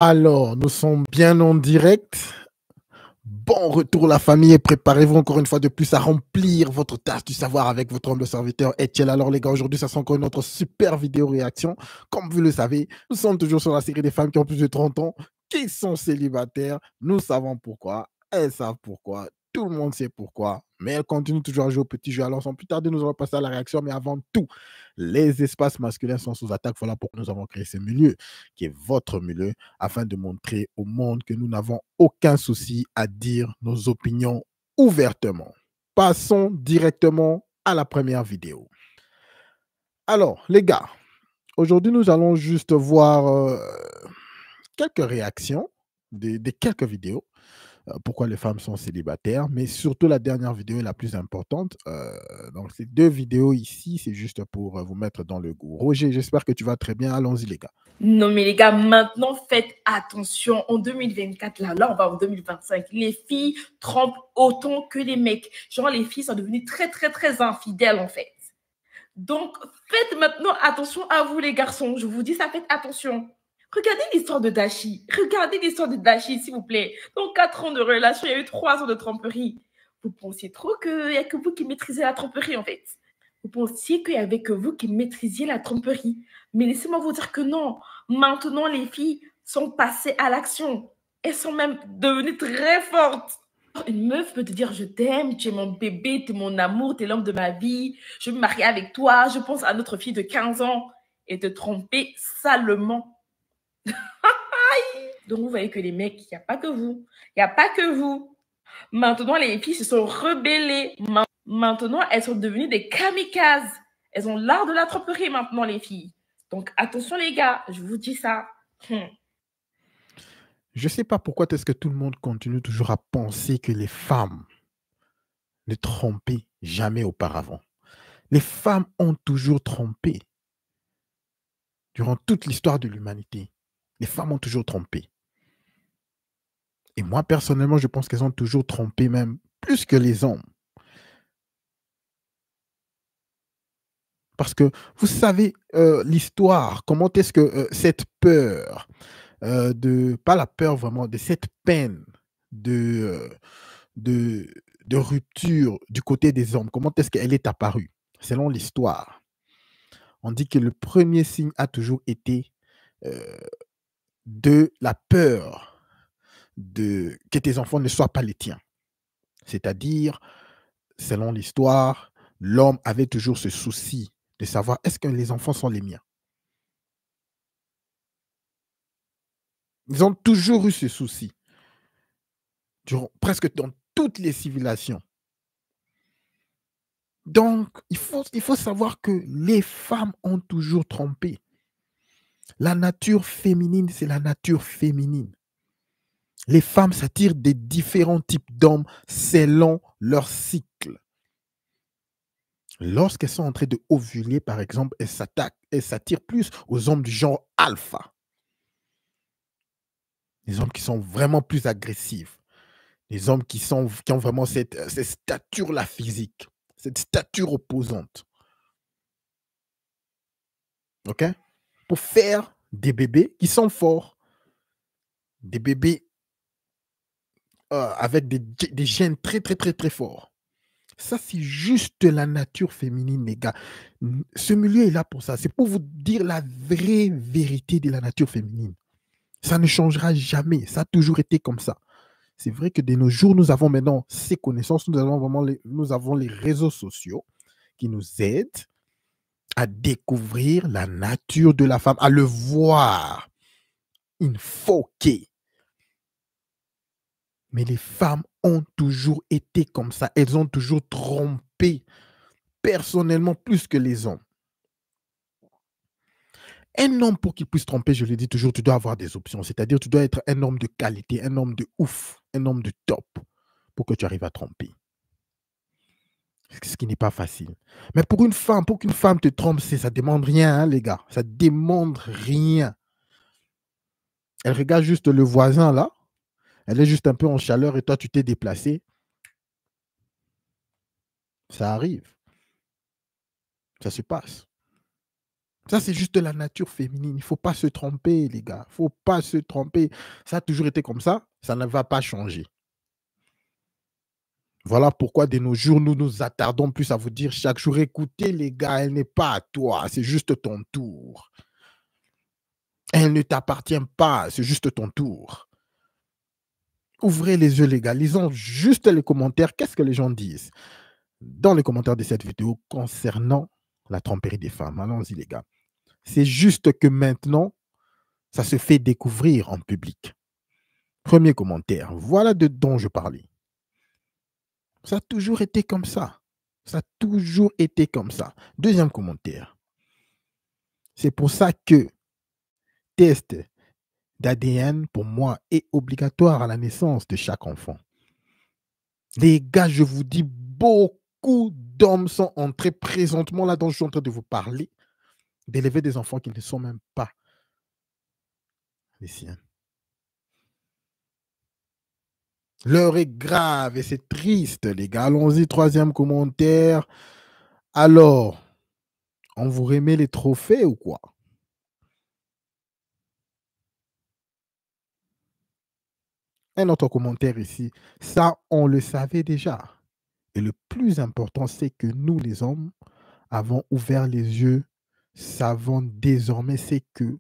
Alors, nous sommes bien en direct. Bon retour la famille et préparez-vous encore une fois de plus à remplir votre tâche du savoir avec votre humble serviteur Etiel. Alors les gars, aujourd'hui, ça sera encore une autre super vidéo réaction. Comme vous le savez, nous sommes toujours sur la série des femmes qui ont plus de 30 ans, qui sont célibataires. Nous savons pourquoi, elles savent pourquoi, tout le monde sait pourquoi, mais elles continuent toujours à jouer au petit jeu. Alors sans plus tarder, nous allons passer à la réaction, mais avant tout, les espaces masculins sont sous attaque. Voilà pourquoi nous avons créé ce milieu, qui est votre milieu, afin de montrer au monde que nous n'avons aucun souci à dire nos opinions ouvertement. Passons directement à la première vidéo. Alors, les gars, aujourd'hui, nous allons juste voir quelques réactions de quelques vidéos. Pourquoi les femmes sont célibataires, mais surtout la dernière vidéo est la plus importante. Donc, ces deux vidéos ici, c'est juste pour vous mettre dans le goût. Roger, j'espère que tu vas très bien. Allons-y, les gars. Non, mais les gars, maintenant, faites attention. En 2024, là, on va en 2025. Les filles trompent autant que les mecs. Genre, les filles sont devenues très, très, très infidèles, en fait. Donc, faites maintenant attention à vous, les garçons. Je vous dis ça, faites attention. Regardez l'histoire de Dashi. Regardez l'histoire de Dashi, s'il vous plaît. Dans 4 ans de relation, il y a eu 3 ans de tromperie. Vous pensiez trop qu'il n'y a que vous qui maîtrisez la tromperie, en fait. Vous pensiez qu'il n'y avait que vous qui maîtrisiez la tromperie. Mais laissez-moi vous dire que non. Maintenant, les filles sont passées à l'action. Elles sont même devenues très fortes. Une meuf peut te dire je t'aime, tu es mon bébé, tu es mon amour, tu es l'homme de ma vie, je veux me marier avec toi, je pense à notre fille de 15 ans et te tromper salement. Donc vous voyez que les mecs, il n'y a pas que vous. Il n'y a pas que vous. Maintenant, les filles se sont rebellées. Maintenant, elles sont devenues des kamikazes. Elles ont l'art de la tromperie maintenant, les filles. Donc attention les gars, je vous dis ça. Je ne sais pas pourquoi est-ce que tout le monde continue toujours à penser que les femmes ne trompaient jamais auparavant. Les femmes ont toujours trompé. Durant toute l'histoire de l'humanité, les femmes ont toujours trompé. Et moi, personnellement, je pense qu'elles ont toujours trompé même plus que les hommes. Parce que vous savez l'histoire, comment est-ce que cette peur, pas la peur vraiment, de cette peine de, de, de rupture du côté des hommes, comment est-ce qu'elle est apparue? Selon l'histoire, on dit que le premier signe a toujours été de la peur que tes enfants ne soient pas les tiens. C'est-à-dire, selon l'histoire, l'homme avait toujours ce souci de savoir est-ce que les enfants sont les miens. Ils ont toujours eu ce souci, presque dans toutes les civilisations. Donc, il faut savoir que les femmes ont toujours trompé. La nature féminine, c'est la nature féminine. Les femmes s'attirent des différents types d'hommes selon leur cycle. Lorsqu'elles sont en train de ovuler, par exemple, elles s'attirent plus aux hommes du genre alpha. Les hommes qui sont vraiment plus agressifs. Les hommes qui ont vraiment cette stature-là physique, cette stature opposante. OK? Pour faire des bébés qui sont forts. Des bébés avec des gènes très, très, très, très forts. Ça, c'est juste la nature féminine, les gars. Ce milieu est là pour ça. C'est pour vous dire la vraie vérité de la nature féminine. Ça ne changera jamais. Ça a toujours été comme ça. C'est vrai que de nos jours, nous avons maintenant ces connaissances. Nous avons les réseaux sociaux qui nous aident à découvrir la nature de la femme, à le voir. Il faut que. Mais les femmes ont toujours été comme ça. Elles ont toujours trompé personnellement plus que les hommes. Un homme, pour qu'il puisse tromper, je le dis toujours, tu dois avoir des options. C'est-à-dire, tu dois être un homme de qualité, un homme de ouf, un homme de top pour que tu arrives à tromper. Ce qui n'est pas facile. Mais pour qu'une femme te trompe, ça ne demande rien, hein, les gars. Ça ne demande rien. Elle regarde juste le voisin là. Elle est juste un peu en chaleur et toi, tu t'es déplacé. Ça arrive. Ça se passe. Ça, c'est juste la nature féminine. Il ne faut pas se tromper, les gars. Il ne faut pas se tromper. Ça a toujours été comme ça. Ça ne va pas changer. Voilà pourquoi de nos jours, nous nous attardons plus à vous dire chaque jour, écoutez les gars, elle n'est pas à toi, c'est juste ton tour. Elle ne t'appartient pas, c'est juste ton tour. Ouvrez les yeux les gars, lisons juste les commentaires. Qu'est-ce que les gens disent dans les commentaires de cette vidéo concernant la tromperie des femmes? Allons-y les gars. C'est juste que maintenant, ça se fait découvrir en public. Premier commentaire, voilà de dont je parlais. Ça a toujours été comme ça. Ça a toujours été comme ça. Deuxième commentaire. C'est pour ça que test d'ADN, pour moi, est obligatoire à la naissance de chaque enfant. Les gars, je vous dis, beaucoup d'hommes sont entrés présentement là dont je suis en train de vous parler, d'élever des enfants qui ne sont même pas les siens. L'heure est grave et c'est triste, les gars. Allons-y, troisième commentaire. Alors, on vous remet les trophées ou quoi? Un autre commentaire ici. Ça, on le savait déjà. Et le plus important, c'est que nous, les hommes, avons ouvert les yeux, savons désormais ce que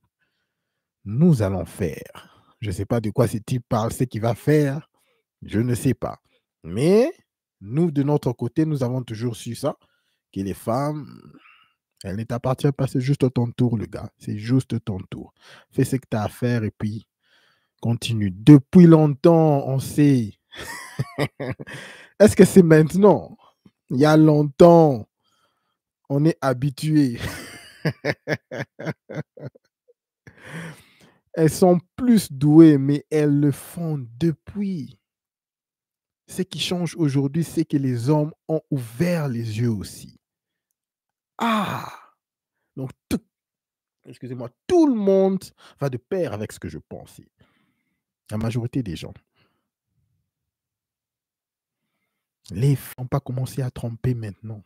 nous allons faire. Je ne sais pas de quoi ce type parle, ce qu'il va faire. Je ne sais pas. Mais nous, de notre côté, nous avons toujours su ça, que les femmes, elles ne t'appartiennent pas, c'est juste ton tour, le gars. C'est juste ton tour. Fais ce que tu as à faire et puis continue. Depuis longtemps, on sait. Est-ce que c'est maintenant? Il y a longtemps, on est habitué. Elles sont plus douées, mais elles le font depuis. Ce qui change aujourd'hui, c'est que les hommes ont ouvert les yeux aussi. Ah! Donc, excusez-moi, tout le monde va de pair avec ce que je pense. La majorité des gens. Les femmes n'ont pas commencé à tromper maintenant.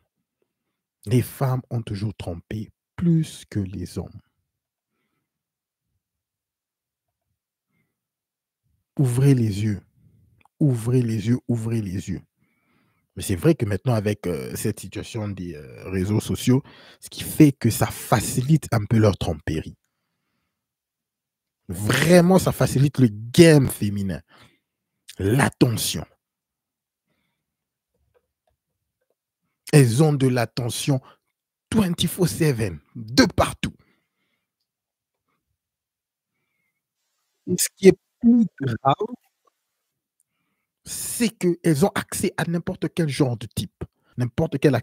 Les femmes ont toujours trompé plus que les hommes. Ouvrez les yeux. Ouvrez les yeux, ouvrez les yeux. Mais c'est vrai que maintenant, avec cette situation des réseaux sociaux, ce qui fait que ça facilite un peu leur tromperie. Vraiment, ça facilite le game féminin. L'attention. Elles ont de l'attention 24/7, de partout. Et ce qui est plus grave, c'est qu'elles ont accès à n'importe quel genre de type, n'importe quel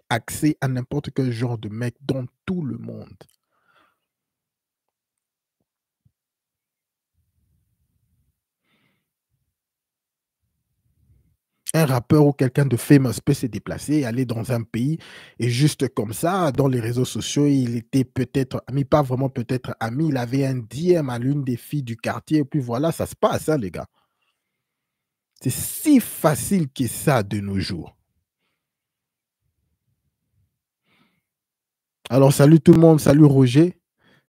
accès à n'importe quel genre de mec dans tout le monde. Un rappeur ou quelqu'un de famous peut se déplacer, aller dans un pays et juste comme ça, dans les réseaux sociaux, il était peut-être ami, pas vraiment peut-être ami, il avait un DM à l'une des filles du quartier et puis voilà, ça se passe, hein, les gars. C'est si facile que ça de nos jours. Alors, salut tout le monde, salut Roger,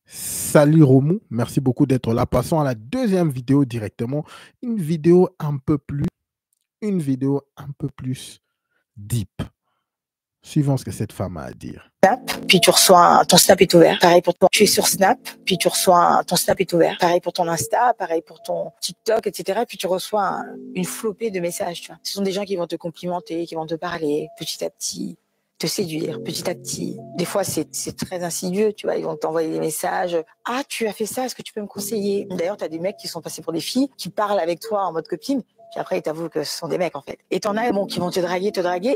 salut Romou, merci beaucoup d'être là. Passons à la deuxième vidéo directement, une vidéo un peu plus deep. Suivons ce que cette femme a à dire. Snap, puis tu reçois ton Snap est ouvert. Pareil pour toi. Tu es sur Snap, puis tu reçois ton Snap est ouvert. Pareil pour ton Insta, pareil pour ton TikTok, etc. Puis tu reçois une flopée de messages. Tu vois. Ce sont des gens qui vont te complimenter, qui vont te parler petit à petit, te séduire petit à petit. Des fois, c'est très insidieux. Tu vois, ils vont t'envoyer des messages. Ah, tu as fait ça, est-ce que tu peux me conseiller? D'ailleurs, tu as des mecs qui sont passés pour des filles, qui parlent avec toi en mode copine. Puis après, ils t'avouent que ce sont des mecs, en fait. Et t'en as, bon, qui vont te draguer.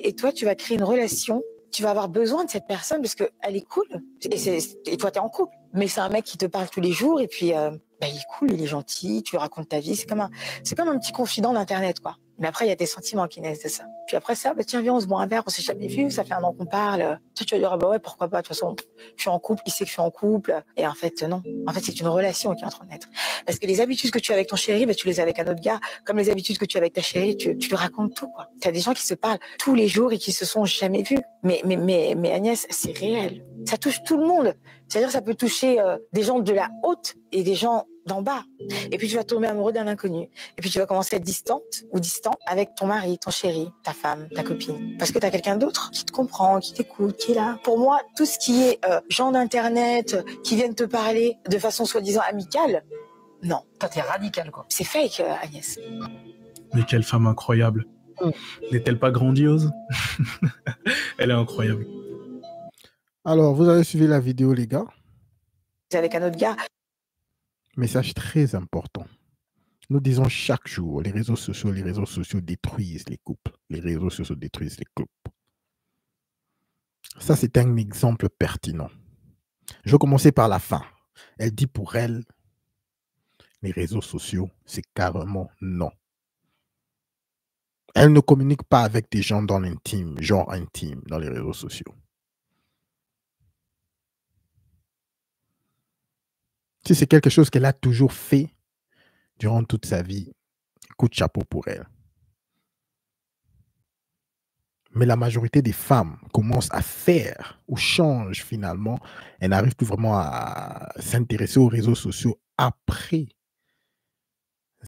Et toi, tu vas créer une relation. Tu vas avoir besoin de cette personne parce qu'elle est cool. Et toi, tu es en couple. Mais c'est un mec qui te parle tous les jours. Et puis, il est cool, il est gentil. Tu lui racontes ta vie. C'est comme un petit confident d'Internet, quoi. Mais après, il y a tes sentiments qui naissent de ça. Puis après ça, tiens, viens, on se boit un verre. On s'est jamais vu. Ça fait un an qu'on parle. Tu vas dire, ah bah ouais, pourquoi pas. De toute façon, je suis en couple. Il sait que je suis en couple. Et en fait, non. En fait, c'est une relation qui est en train de naître. Parce que les habitudes que tu as avec ton chéri, tu les as avec un autre gars. Comme les habitudes que tu as avec ta chérie, tu lui racontes tout, quoi. Tu as des gens qui se parlent tous les jours et qui se sont jamais vus. Mais Agnès, c'est réel. Ça touche tout le monde. C'est-à-dire que ça peut toucher des gens de la haute et des gens d'en bas. Et puis tu vas tomber amoureux d'un inconnu. Et puis tu vas commencer à être distante ou distant avec ton mari, ton chéri, ta femme, ta copine. Parce que tu as quelqu'un d'autre qui te comprend, qui t'écoute, qui est là. Pour moi, tout ce qui est gens d'internet qui viennent te parler de façon soi-disant amicale, non. Toi, t'es radical, quoi. C'est fake, Agnès. Mais quelle femme incroyable. N'est-elle pas grandiose? Elle est incroyable. Alors, vous avez suivi la vidéo, les gars. C'est avec un autre gars. Message très important. Nous disons chaque jour, les réseaux sociaux détruisent les couples. Les réseaux sociaux détruisent les couples. Ça, c'est un exemple pertinent. Je vais commencer par la fin. Elle dit pour elle, les réseaux sociaux, c'est carrément non. Elle ne communique pas avec des gens dans l'intime, genre intime, dans les réseaux sociaux. Si c'est quelque chose qu'elle a toujours fait durant toute sa vie, coup de chapeau pour elle. Mais la majorité des femmes commencent à faire ou changent finalement. Elles n'arrivent plus vraiment à s'intéresser aux réseaux sociaux après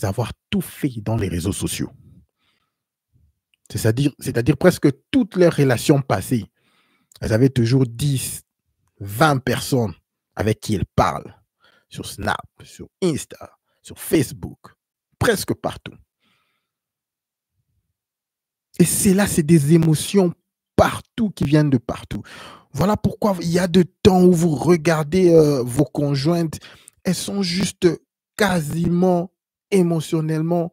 avoir tout fait dans les réseaux sociaux. C'est-à-dire presque toutes leurs relations passées. Elles avaient toujours 10, 20 personnes avec qui elles parlent. Sur Snap, sur Insta, sur Facebook, presque partout. Et c'est là, c'est des émotions partout qui viennent de partout. Voilà pourquoi il y a de temps où vous regardez vos conjointes, elles sont juste quasiment émotionnellement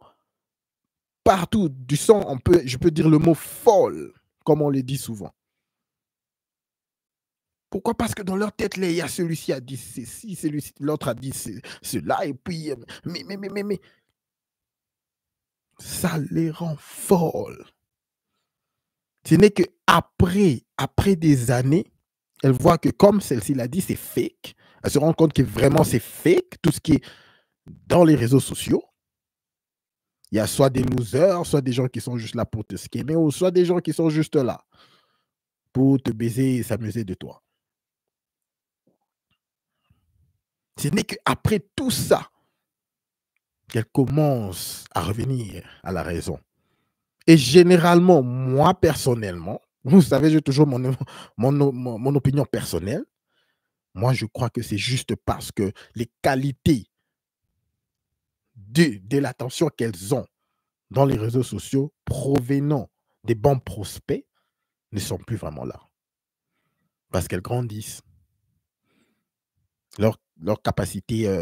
partout. Du sang, je peux dire le mot folle, comme on le dit souvent. Pourquoi? Parce que dans leur tête, il y a celui-ci a dit ceci, l'autre a dit cela, et puis, mais, ça les rend folles. Ce n'est qu'après des années, elle voit que comme celle-ci l'a dit, c'est fake. Elle se rend compte que vraiment c'est fake, tout ce qui est dans les réseaux sociaux. Il y a soit des losers, soit des gens qui sont juste là pour te scammer, ou soit des gens qui sont juste là pour te baiser et s'amuser de toi. Ce n'est qu'après tout ça qu'elle commence à revenir à la raison. Et généralement, moi personnellement, vous savez, j'ai toujours mon opinion personnelle. Moi, je crois que c'est juste parce que les qualités de l'attention qu'elles ont dans les réseaux sociaux provenant des bons prospects ne sont plus vraiment là. Parce qu'elles grandissent. Leur capacité,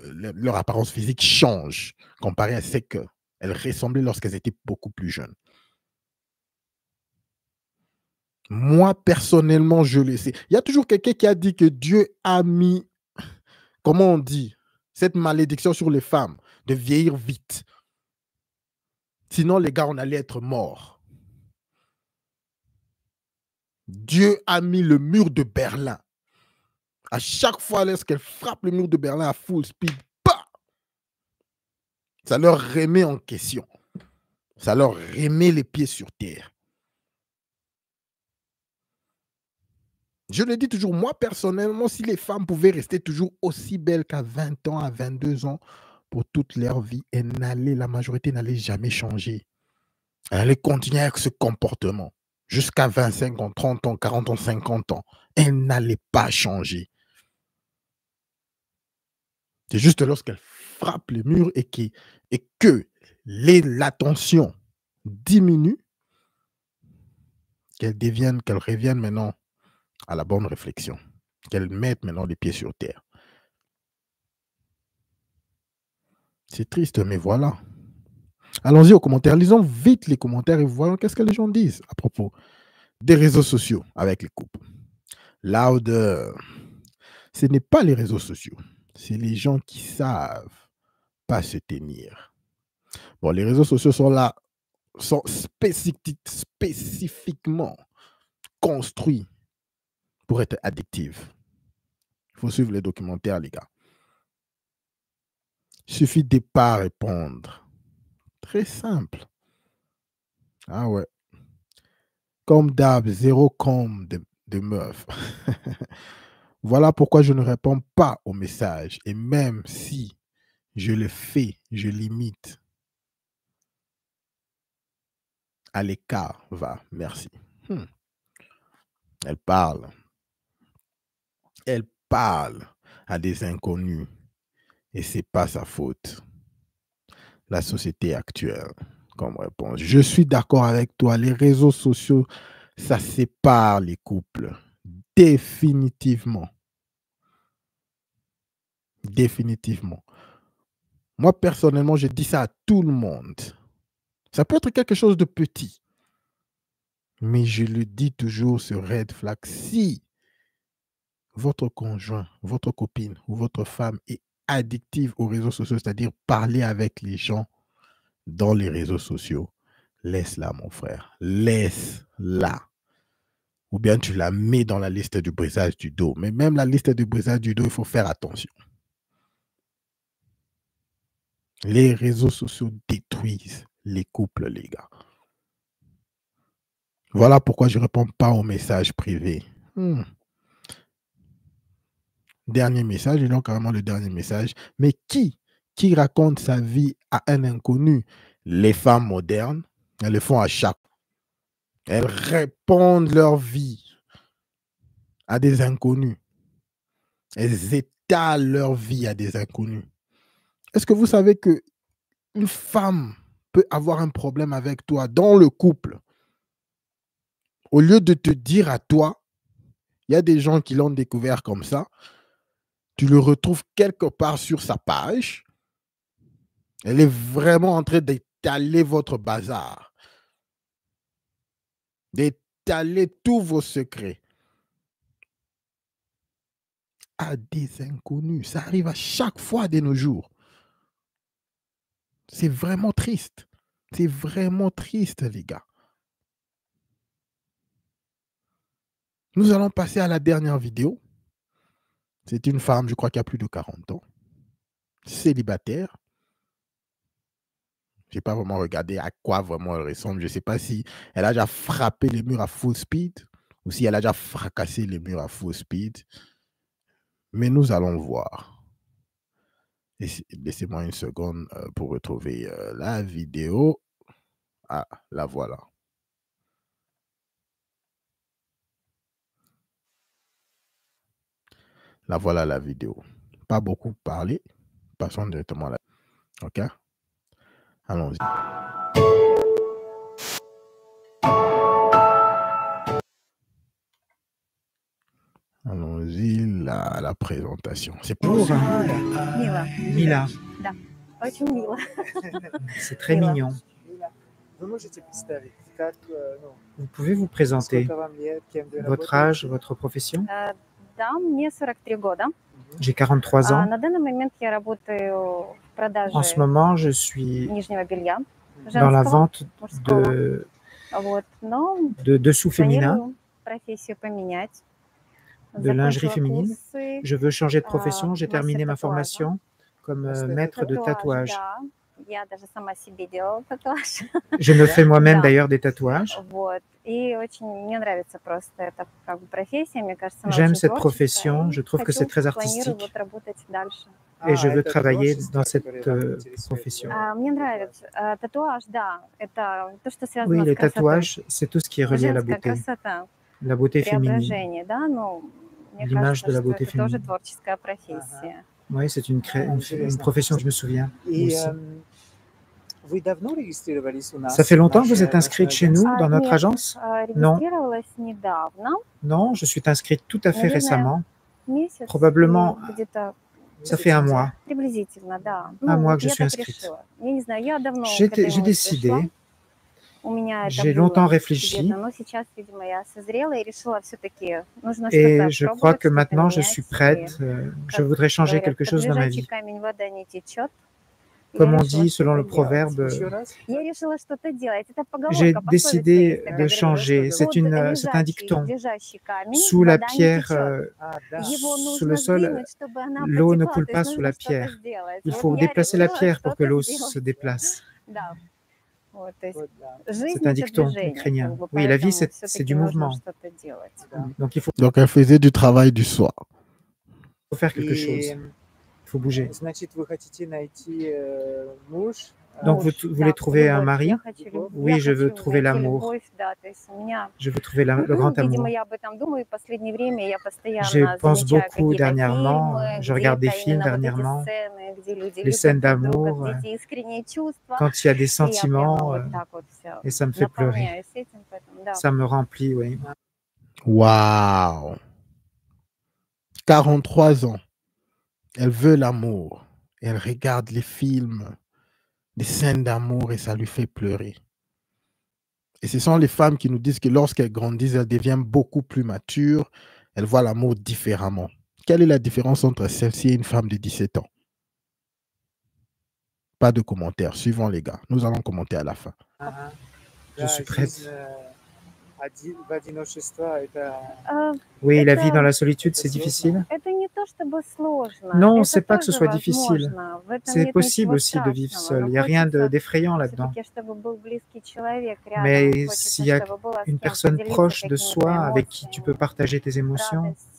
leur apparence physique change comparé à ce qu'elles ressemblaient lorsqu'elles étaient beaucoup plus jeunes. Moi, personnellement, je le sais. Il y a toujours quelqu'un qui a dit que Dieu a mis, comment on dit, cette malédiction sur les femmes de vieillir vite. Sinon, les gars, on allait être morts. Dieu a mis le mur de Berlin. À chaque fois, lorsqu'elle frappe le mur de Berlin à full speed, bah, ça leur remet en question. Ça leur remet les pieds sur terre. Je le dis toujours, moi personnellement, si les femmes pouvaient rester toujours aussi belles qu'à 20 ans, à 22 ans, pour toute leur vie, la majorité n'allait jamais changer. Elle allait continuer avec ce comportement jusqu'à 25 ans, 30 ans, 40 ans, 50 ans. Elle n'allait pas changer. C'est juste lorsqu'elle frappe le mur et que l'attention diminue, qu'elle revienne maintenant à la bonne réflexion, qu'elle mette maintenant les pieds sur terre. C'est triste, mais voilà. Allons-y aux commentaires. Lisons vite les commentaires et voyons qu'est-ce que les gens disent à propos des réseaux sociaux avec les couples. Louder. Ce n'est pas les réseaux sociaux. C'est les gens qui savent pas se tenir. Bon, les réseaux sociaux sont là, sont spécifiquement construits pour être addictifs. Il faut suivre les documentaires, les gars. Il suffit de pas répondre. Très simple. Ah ouais. Comme d'hab, zéro com de meuf. Voilà pourquoi je ne réponds pas aux messages. Et même si je le fais, je limite. À l'écart, va, merci. Elle parle. Elle parle à des inconnus. Et c'est pas sa faute. La société actuelle, comme réponse. Je suis d'accord avec toi. Les réseaux sociaux, ça sépare les couples. Définitivement. Définitivement. Moi, personnellement, je dis ça à tout le monde. Ça peut être quelque chose de petit. Mais je le dis toujours, ce red flag. Si votre conjoint, votre copine ou votre femme est addictive aux réseaux sociaux, c'est-à-dire parler avec les gens dans les réseaux sociaux, laisse-la, mon frère. Laisse-la. Ou bien tu la mets dans la liste du brisage du dos. Mais même la liste du brisage du dos, il faut faire attention. Les réseaux sociaux détruisent les couples, les gars. Voilà pourquoi je ne réponds pas aux messages privés. Dernier message, et non carrément le dernier message. Mais qui raconte sa vie à un inconnu? Les femmes modernes, elles le font à chaque. Elles répondent leur vie à des inconnus. Elles étalent leur vie à des inconnus. Est-ce que vous savez que une femme peut avoir un problème avec toi dans le couple? Au lieu de te dire à toi, il y a des gens qui l'ont découvert comme ça, tu le retrouves quelque part sur sa page. Elle est vraiment en train d'étaler votre bazar, d'étaler tous vos secrets à des inconnus. Ça arrive à chaque fois de nos jours. C'est vraiment triste. C'est vraiment triste, les gars. Nous allons passer à la dernière vidéo. C'est une femme, je crois, qui a plus de 40 ans, célibataire. Je n'ai pas vraiment regardé à quoi vraiment elle ressemble. Je ne sais pas si elle a déjà frappé les murs à full speed ou si elle a déjà fracassé les murs à full speed. Mais nous allons voir. Laissez-moi une seconde pour retrouver la vidéo. Ah, la voilà. La voilà la vidéo. Pas beaucoup parlé. Passons directement à la... OK? Allons-y. Allons-y, la présentation. C'est pour... Мила. Mila, Да, очень мило. c'est très Mila. mignon. Вы можете представить, как, ну, Vous pouvez vous présenter сколько вам лет, кем вы votre работаете? âge, votre profession? Да, мне 43 года. J'ai 43 ans. На данный момент я работаю в продаже En ce moment, je suis нижнего белья, dans la женского, vente мужского. de, Вот, но de dessous féminins, планирую профессию поменять. de lingerie Закончила féminine. курсы, Je veux changer de profession. J'ai terminé ma мастер татуажа. formation comme Master maître de tatouage. Да, я даже сама себе делала татуаж. Je me fais moi-même Да. d'ailleurs des tatouages. Вот. И очень мне нравится просто эта как бы профессия. Мне кажется, она J'aime очень cette творческая. profession. И Je trouve que хочу, c'est très планирую artistique вот работать дальше. et je veux это travailler творчество, dans cette которое вас интересует. profession. Мне нравится татуаж, да, это то, что связано Oui, с les красотой. tatouages, c'est tout ce qui est relié à la Женская beauté, красота, la beauté féminine. преображение, да, ну, мне L'image кажется, de la что beauté это тоже féminine. творческая профессия. Oui, c'est une profession que je me souviens И aussi. вы давно регистрировались у нас? Ça fait longtemps que vous Наше- êtes inscrite наше chez nous, агентство? dans notre Нет, agence? Non. регистрировалась недавно, Non, je suis inscrite tout à fait Наверное, récemment. месяц, Probablement, или где-то ça fait un mois. приблизительно, да. Un mois вот que je я suis так inscrite. решила. Я не знаю, я давно к J'ai этой мысли décidé, шла. У меня это j'ai было longtemps réfléchi где-то, но сейчас, видимо, я созрела и решила все-таки нужно et что-то je crois пробовать, que что-то maintenant je менять. suis И, prête. Je как voudrais changer говорят, quelque как chose dans ma лежачий vie. камень вода не течет. Comme Я on решила dit selon le что-то делать. proverbe, Еще раз? Я решила что-то делать. Это j'ai поговорка, пословица décidé есть такая, de говорит, changer. под C'est un dicton. лежащий камень Sous la вода не pierre, течет. А, да. Его sous нужно le sol, сдвинуть, чтобы она l'eau ne потекла, coule то pas есть sous нужно la что-то pierre. сделать. Il Вот faut я déplacer la решила pierre pour que что-то l'eau сделать. se déplace. Да. Вот, то есть Вот, да. жизнь C'est un это dicton движение, ukrainien. как бы, Oui, la vie, поэтому c'est всё-таки du нужно mouvement. что-то делать. Да. Donc il faut. Donc, elle faisait du travail du soir. faut faire quelque chose. И, Il faut bouger. значит, вы хотите найти муж, Donc, vous voulez trouver un mari? Я хочу любовь. Oui, Я je veux хочу trouver найти l'amour. любовь, да, то есть у меня, Je veux trouver le grand amour. видимо, я об этом думаю, и в последнее время я Je постоянно pense замечаю beaucoup какие-то dernièrement. фильмы, Je где regarde des это films именно вот эти dernièrement. сцены, где люди Les scènes любят друг друга, d'amour, где эти искренние чувства, quand il y a des и я прямо sentiments, вот так вот все et ça me fait pleurer. наполняюсь этим, поэтому, да. Ça me remplit, oui. Waouh! 43 ans. Elle veut l'amour. Elle regarde les films, les scènes d'amour et ça lui fait pleurer. Et ce sont les femmes qui nous disent que lorsqu'elles grandissent, elles deviennent beaucoup plus matures. Elles voient l'amour différemment. Quelle est la différence entre celle-ci et une femme de 17 ans? Pas de commentaires. Suivons les gars. Nous allons commenter à la fin. Je suis prête. жизнь в одиночестве, это Oui, la vie Это- dans la solitude, c'est difficile. Это не то чтобы сложно. Non, это c'est pas que ce тоже soit difficile. возможно. В этом C'est нет possible ничего aussi de vivre страшного. seul. Но Il n'y a rien хочется d'effrayant là-dedans. всё-таки, чтобы был близкий человек рядом. Mais Хочется, s'il y a чтобы было с une кем personne поделиться proche de какими-то soi avec qui tu peux эмоциями, partager tes émotions, радостью,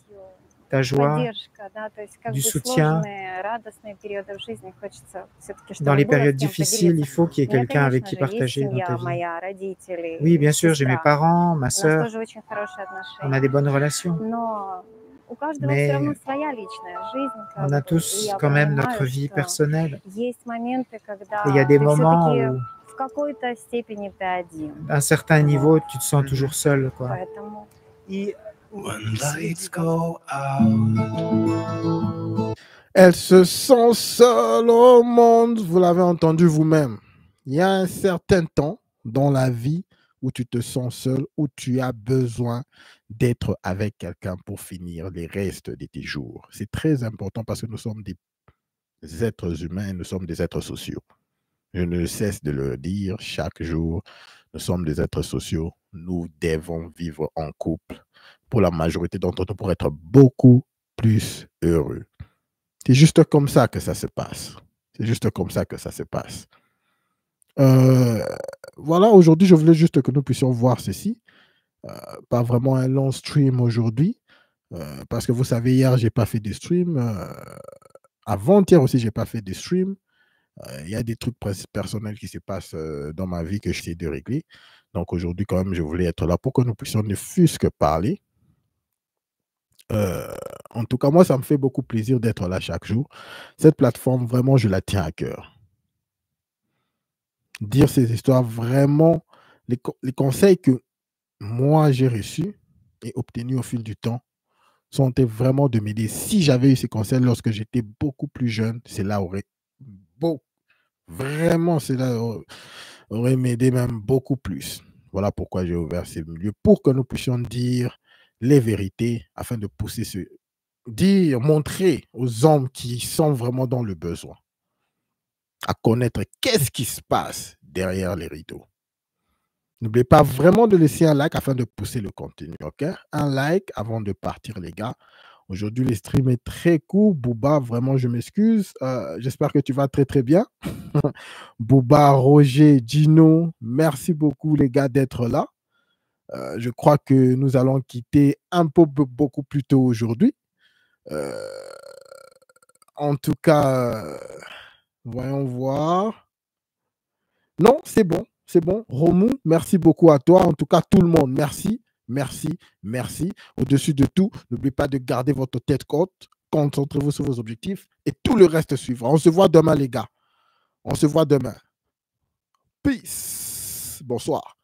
ta joie, поддержка, да, то есть как du бы soutien. сложные, радостные периоды в жизни хочется всё-таки, Dans чтобы les было с périodes кем difficiles, il поделиться. faut qu'il y ait У меня, quelqu'un avec конечно qui же, есть partager dans ta семья vie. моя, родители, Oui, bien sûr, j'ai mes сестра. parents, ma У нас sœur, тоже очень хорошие on a отношения. des bonnes relations. Но у каждого Mais всё равно своя личная жизнь, On как a бы. И tous я quand même понимаю, notre vie что personnelle. есть моменты, Et il y a когда des ты moments всё-таки où, в какой-то степени ты один. à un certain niveau, tu te sens toujours seul, quoi. Поэтому и When lights go out. Elle se sent seule au monde. Vous l'avez entendu vous-même. Il y a un certain temps dans la vie où tu te sens seul, où tu as besoin d'être avec quelqu'un pour finir les restes de tes jours. C'est très important parce que nous sommes des êtres humains, nous sommes des êtres sociaux. Je ne cesse de le dire chaque jour. Nous sommes des êtres sociaux. Nous devons vivre en couple pour la majorité d'entre nous pour être beaucoup plus heureux. C'est juste comme ça que ça se passe. C'est juste comme ça que ça se passe. Voilà, aujourd'hui, je voulais juste que nous puissions voir ceci. Pas vraiment un long stream aujourd'hui. Parce que vous savez, hier, je n'ai pas fait de stream. Avant-hier aussi, je n'ai pas fait de stream. Il y a des trucs personnels qui se passent dans ma vie que j'essaie de régler. Donc aujourd'hui, quand même, je voulais être là pour que nous puissions ne fût-ce que parler. En tout cas, moi, ça me fait beaucoup plaisir d'être là chaque jour. Cette plateforme, vraiment, je la tiens à cœur. Dire ces histoires, vraiment, les conseils que moi, j'ai reçus et obtenus au fil du temps sont vraiment de m'aider. Si j'avais eu ces conseils lorsque j'étais beaucoup plus jeune, cela aurait aurait m'aidé même beaucoup plus. Voilà pourquoi j'ai ouvert ces milieux, pour que nous puissions dire les vérités, afin de pousser montrer aux hommes qui sont vraiment dans le besoin, à connaître qu'est-ce qui se passe derrière les rideaux. N'oubliez pas vraiment de laisser un like afin de pousser le contenu, ok? Un like avant de partir, les gars. Aujourd'hui, le stream est très court. Booba, vraiment, je m'excuse. J'espère que tu vas très, très bien. Booba, Roger, Gino, merci beaucoup, les gars, d'être là. Je crois que nous allons quitter beaucoup plus tôt aujourd'hui. En tout cas, voyons voir. Non, c'est bon, c'est bon. Romou, merci beaucoup à toi. En tout cas, tout le monde, merci. Merci, merci. Au-dessus de tout, n'oubliez pas de garder votre tête haute, concentrez-vous sur vos objectifs et tout le reste suivra. On se voit demain, les gars. On se voit demain. Peace. Bonsoir.